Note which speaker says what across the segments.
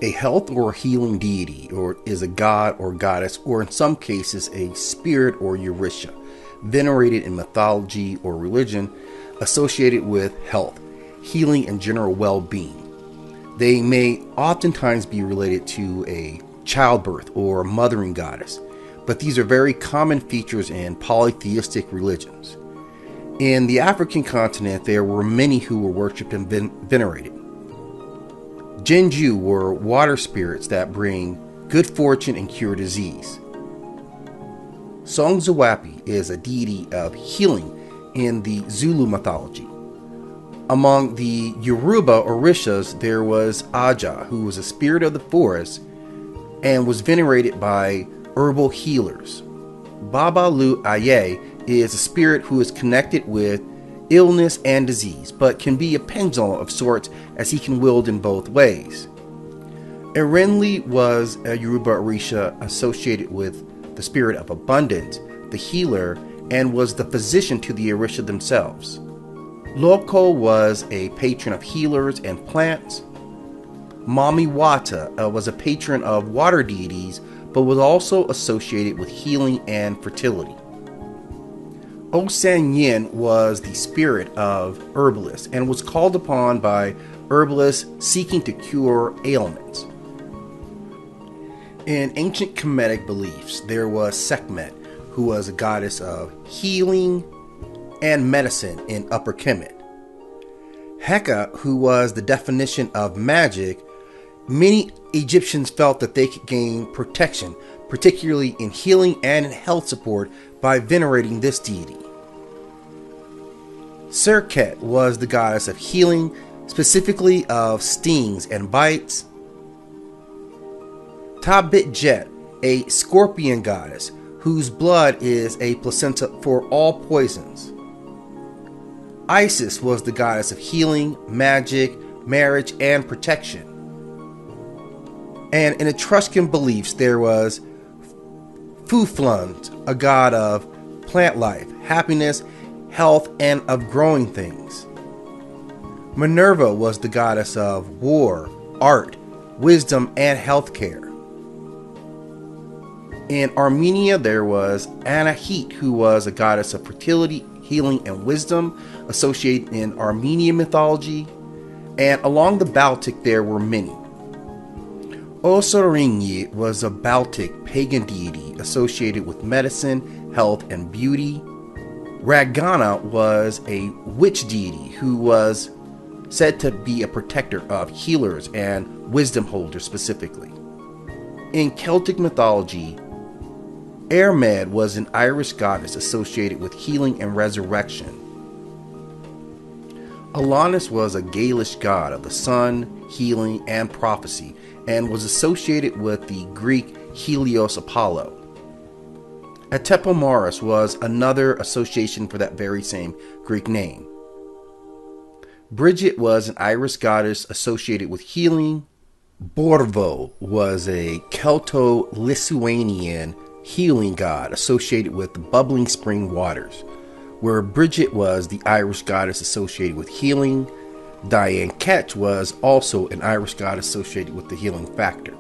Speaker 1: a health or healing deity, or is a god or goddess, or in some cases a spirit or Orisha, venerated in mythology or religion, associated with health, healing, and general well-being. They may oftentimes be related to a childbirth or mothering goddess, but these are very common features in polytheistic religions. In the African continent, there were many who were worshipped and venerated. Jengu were water spirits that bring good fortune and cure disease. Sonzwaphi is a deity of healing in the Zulu mythology. Among the Yoruba Orishas, there was Aja, who was a spirit of the forest and was venerated by herbal healers. Babalú-Ayé is a spirit who is connected with illness and disease, but can be a pendulum of sorts as he can wield in both ways. Erinlẹ was a Yoruba Orisha associated with the spirit of abundance, the healer, and was the physician to the Orisha themselves. Loco was a patron of healers and plants. Mami Wata was a patron of water deities, but was also associated with healing and fertility. Ọsanyìn was the spirit of herbalists and was called upon by herbalists seeking to cure ailments. In ancient Kemetic beliefs, there was Serket, who was a goddess of healing and medicine in Upper Kemet. Heka, who was the definition of magic, many Egyptians felt that they could gain protection, particularly in healing and in health support, by venerating this deity. Serket was the goddess of healing, specifically of stings and bites. Tabitjet, a scorpion goddess, whose blood is a placenta for all poisons. Isis was the goddess of healing, magic, marriage, and protection. And in Etruscan beliefs, there was Fuflunt, a god of plant life, happiness, health, and of growing things. Minerva was the goddess of war, art, wisdom, and healthcare. In Armenia, there was Anahit, who was a goddess of fertility, healing, and wisdom, associated in Armenian mythology. And along the Baltic, there were many. Ọsanyìn was a Baltic pagan deity associated with medicine, health, and beauty. Ragana was a witch deity who was said to be a protector of healers and wisdom holders specifically. In Celtic mythology, Erinlẹ was an Irish goddess associated with healing and resurrection. Alanis was a Gaelic god of the sun, healing, and prophecy, and was associated with the Greek Helios Apollo. Atepomaris was another association for that very same Greek name. Bridget was an Irish goddess associated with healing. Borvo was a Celto-Lithuanian healing god associated with the bubbling spring waters, where Bridget was the Irish goddess associated with healing. Diane Ketch was also an Irish god associated with the healing factor.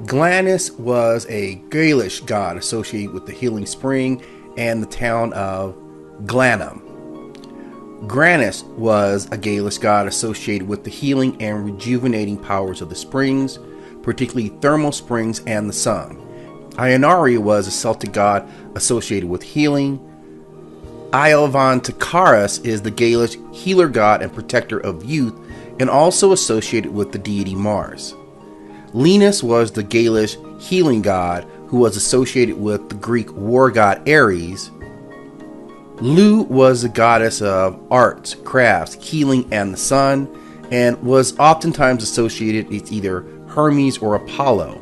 Speaker 1: Glannis was a Gaelic god associated with the healing spring and the town of Glanham. Grannis was a Gaelic god associated with the healing and rejuvenating powers of the springs, particularly thermal springs and the sun. Ionari was a Celtic god associated with healing. Iolvan Takaris is the Gaelic healer god and protector of youth, and also associated with the deity Mars. Linus was the Gaelic healing god who was associated with the Greek war god Ares. Lu was the goddess of arts, crafts, healing, and the sun, and was oftentimes associated with either Hermes or Apollo.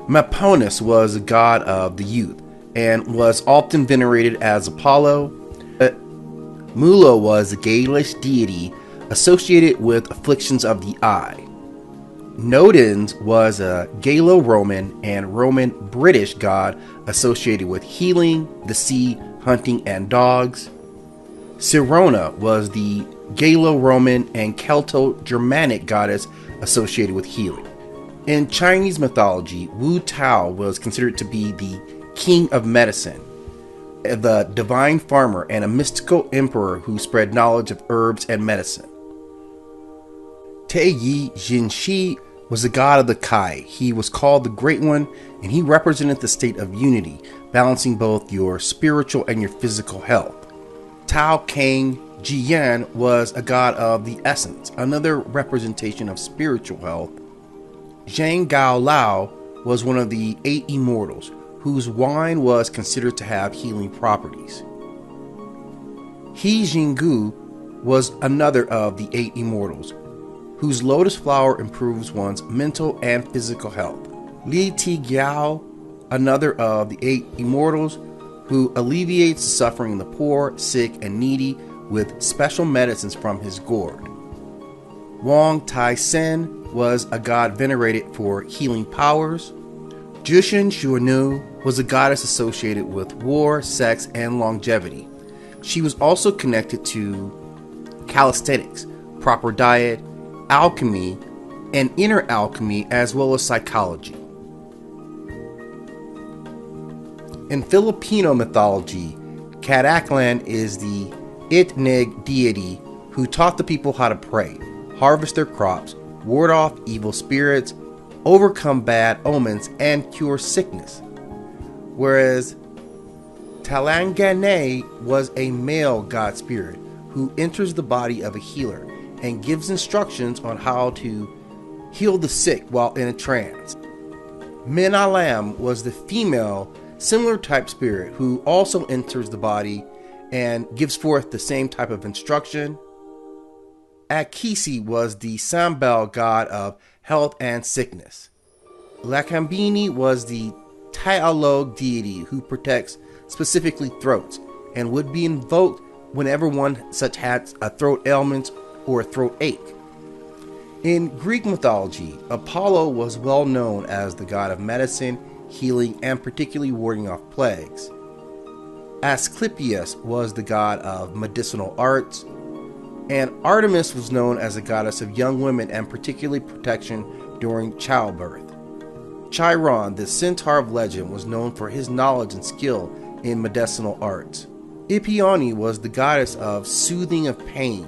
Speaker 1: Meponus was a god of the youth, and was often venerated as Apollo. Mulo was a Gaelic deity associated with afflictions of the eye. Nodens was a Gallo-Roman and Roman-British god associated with healing, the sea, hunting, and dogs. Sirona was the Gallo-Roman and Celto-Germanic goddess associated with healing. In Chinese mythology, Wu Tao was considered to be the king of medicine, the divine farmer, and a mystical emperor who spread knowledge of herbs and medicine. Teiyi Jinshi was the god of the Kai. He was called the Great One, and he represented the state of unity, balancing both your spiritual and your physical health. Tao Kang Jiyan was a god of the essence, another representation of spiritual health. Zhang Gao Lao was one of the 8 immortals, whose wine was considered to have healing properties. He Jengu was another of the 8 immortals, whose lotus flower improves one's mental and physical health. Li Ti Giao, another of the 8 immortals, who alleviates the suffering of the poor, sick, and needy with special medicines from his gourd. Wang Tai Sen was a god venerated for healing powers. Jushin Shuanu was a goddess associated with war, sex, and longevity. She was also connected to calisthenics, proper diet, alchemy, and inner alchemy, as well as psychology. In Filipino mythology, Kadaklan is the Itnig deity who taught the people how to pray, harvest their crops, ward off evil spirits, overcome bad omens, and cure sickness. Whereas Talangane was a male god spirit who enters the body of a healer and gives instructions on how to heal the sick while in a trance. Minalam was the female, similar type spirit who also enters the body and gives forth the same type of instruction. Akisi was the Sambal god of health and sickness. Lakambini was the Tagalog deity who protects specifically throats and would be invoked whenever one such had a throat ailment or a throat ache. In Greek mythology, Apollo was well known as the god of medicine, healing, and particularly warding off plagues. Asclepius was the god of medicinal arts, and Artemis was known as a goddess of young women and particularly protection during childbirth. Chiron, the centaur of legend, was known for his knowledge and skill in medicinal arts. Ipione was the goddess of soothing of pain.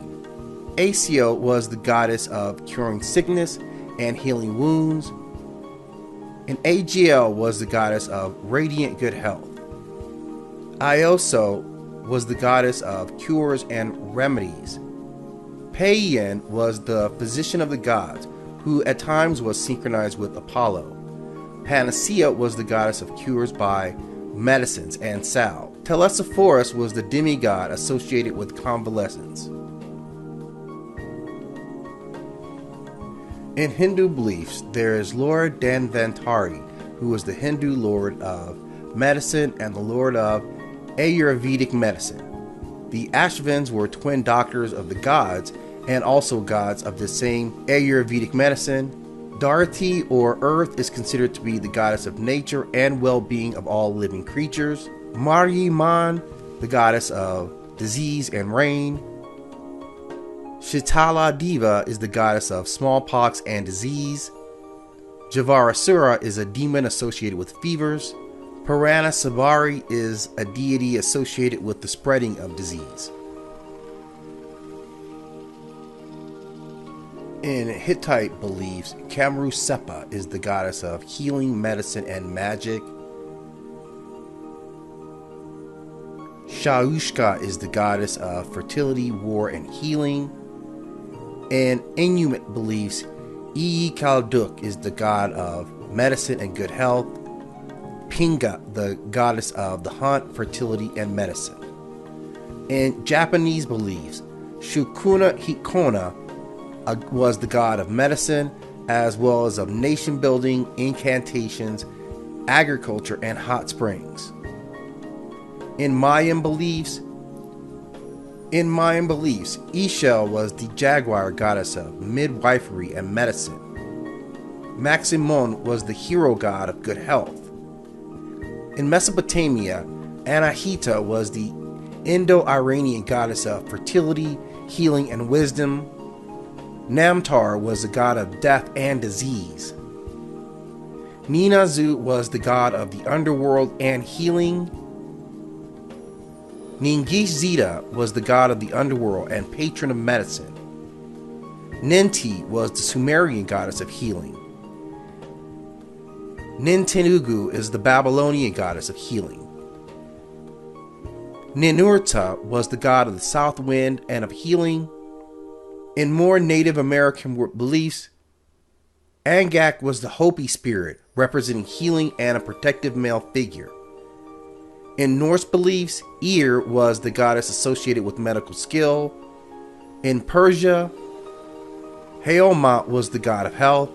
Speaker 1: Asio was the goddess of curing sickness and healing wounds. And Agiel was the goddess of radiant good health. Ioso was the goddess of cures and remedies. Paean was the physician of the gods, who at times was synchronized with Apollo. Panacea was the goddess of cures by medicines and salve. Telesphorus was the demigod associated with convalescence. In Hindu beliefs, there is Lord Dhanvantari, who was the Hindu lord of medicine and the lord of Ayurvedic medicine. The Ashvins were twin doctors of the gods and also gods of the same Ayurvedic medicine. Dharti, or Earth, is considered to be the goddess of nature and well-being of all living creatures. Maryaman, the goddess of disease and rain. Shitala Deva is the goddess of smallpox and disease. Javarasura is a demon associated with fevers. Purana Sabari is a deity associated with the spreading of disease. In Hittite beliefs, Kamru Sepa is the goddess of healing, medicine, and magic. Shaushka is the goddess of fertility, war, and healing. In Inuit beliefs, Iyi Kalduk is the god of medicine and good health. Pinga, the goddess of the hunt, fertility, and medicine. In Japanese beliefs, Shukuna Hikona was the god of medicine, as well as of nation building, incantations, agriculture, and hot springs. In Mayan beliefs, Ixchel was the jaguar goddess of midwifery and medicine. Maximon was the hero god of good health. In Mesopotamia, Anahita was the Indo-Iranian goddess of fertility, healing, and wisdom. Namtar was the god of death and disease. Ninazu was the god of the underworld and healing. Ningishzida was the god of the underworld and patron of medicine. Ninti was the Sumerian goddess of healing. Nintenugu is the Babylonian goddess of healing. Ninurta was the god of the south wind and of healing. In more Native American beliefs, Angak was the Hopi spirit, representing healing and a protective male figure. In Norse beliefs, Eir was the goddess associated with medical skill. In Persia, Haomat was the god of health.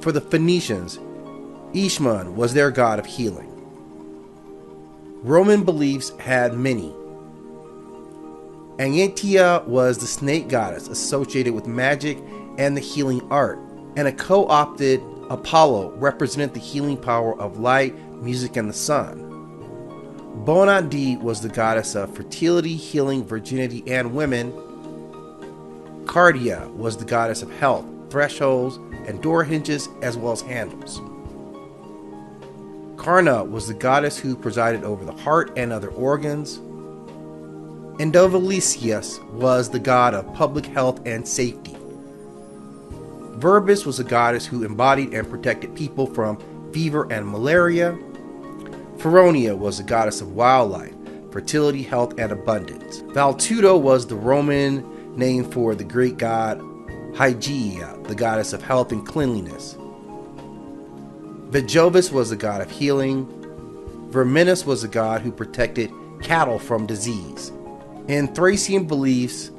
Speaker 1: For the Phoenicians, Ishman was their god of healing. Roman beliefs had many. Angitia was the snake goddess associated with magic and the healing art, and a co-opted Apollo represented the healing power of light, music, and the sun. Bonadi was the goddess of fertility, healing, virginity, and women. Cardia was the goddess of health, thresholds, and door hinges, as well as handles. Karna was the goddess who presided over the heart and other organs. Endovalicius was the god of public health and safety. Verbis was a goddess who embodied and protected people from fever and malaria. Feronia was the goddess of wildlife, fertility, health, and abundance. Valtudo was the Roman name for the Greek god Hygeia, the goddess of health and cleanliness. Vejovis was the god of healing. Verminus was the god who protected cattle from disease. In Thracian beliefs,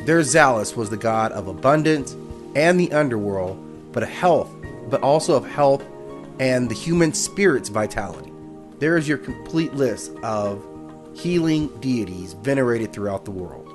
Speaker 1: Derzalus was the god of abundance and the underworld, but also of health and the human spirit's vitality. There is your complete list of healing deities venerated throughout the world.